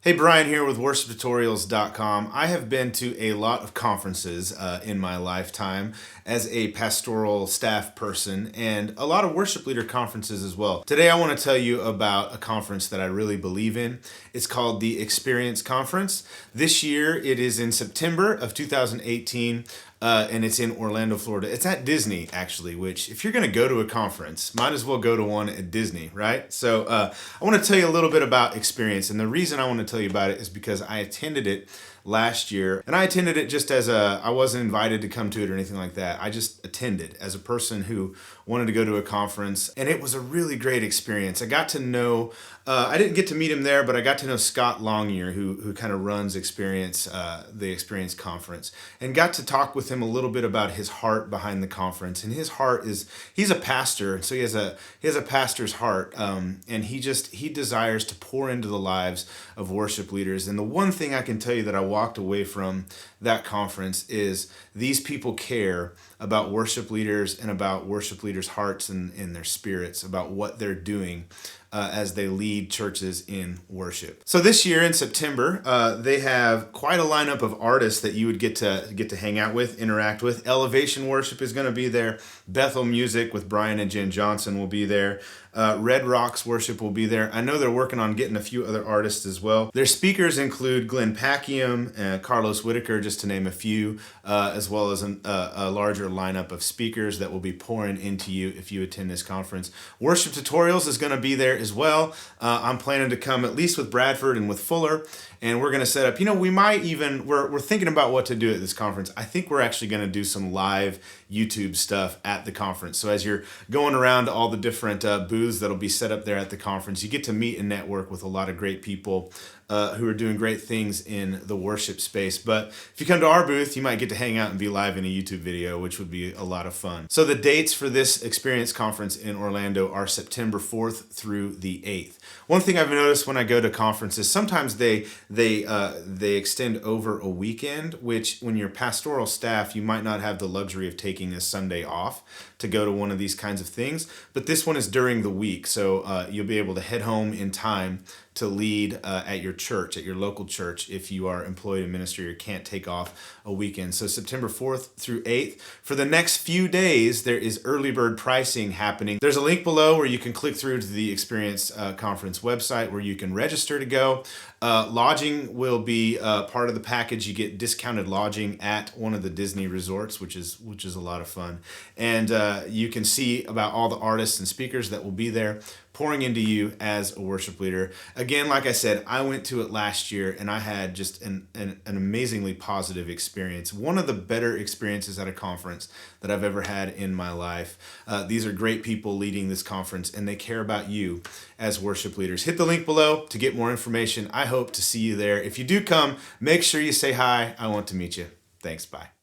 Hey, Brian here with worshiptutorials.com. I have been to a lot of conferences in my lifetime as a pastoral staff person and a lot of worship leader conferences as well. Today I want to tell you about a conference that I really believe in. It's called the Experience Conference. This year it is in September of 2018. And it's in Orlando, Florida. It's at Disney, actually, which if you're going to go to a conference, might as well go to one at Disney, right? So I want to tell you a little bit about Experience. And the reason I want to tell you about it is because I attended it last year. And I attended it just as I wasn't invited to come to it or anything like that. I just attended as a person who wanted to go to a conference. And it was a really great experience. I got to know, I didn't get to meet him there, but I got to know Scott Longyear, who kind of runs Experience, the Experience Conference, and got to talk with him a little bit about his heart behind the conference. And his heart is, he's a pastor, so he has a pastor's heart, and he desires to pour into the lives of worship leaders. And the one thing I can tell you that I walked away from that conference is these people care about worship leaders and about worship leaders' hearts and their spirits, about what they're doing as they lead churches in worship. So this year in September, they have quite a lineup of artists that you would get to hang out with, interact with. Elevation Worship is going to be there. Bethel Music with Brian and Jen Johnson will be there. Red Rocks Worship will be there. I know they're working on getting a few other artists as well. Their speakers include Glenn Packiam, Carlos Whitaker, just to name a few, as well as a larger lineup of speakers that will be pouring into you if you attend this conference. Worship Tutorials is going to be there as well. I'm planning to come at least with Bradford and with Fuller, and we're going to set up, we might even, we're thinking about what to do at this conference. I think we're actually going to do some live YouTube stuff at the conference. So as you're going around to all the different booths that'll be set up there at the conference, you get to meet and network with a lot of great people who are doing great things in the worship space. But if you come to our booth, you might get to hang out and be live in a YouTube video, which would be a lot of fun. So the dates for this Experience Conference in Orlando are September 4th through the 8th. One thing I've noticed when I go to conferences, sometimes they extend over a weekend, which when you're pastoral staff, you might not have the luxury of taking a Sunday off to go to one of these kinds of things. But this one is during the week, so you'll be able to head home in time to lead at your church, at your local church, if you are employed in ministry or can't take off a weekend. So September 4th through 8th. For the next few days, there is early bird pricing happening. There's a link below where you can click through to the Experience Conference website where you can register to go. Lodging will be part of the package. You get discounted lodging at one of the Disney resorts, which is a lot of fun. And you can see about all the artists and speakers that will be there pouring into you as a worship leader. Again, like I said, I went to it last year and I had just an amazingly positive experience. One of the better experiences at a conference that I've ever had in my life. These are great people leading this conference and they care about you as worship leaders. Hit the link below to get more information. I hope to see you there. If you do come, make sure you say hi. I want to meet you. Thanks. Bye.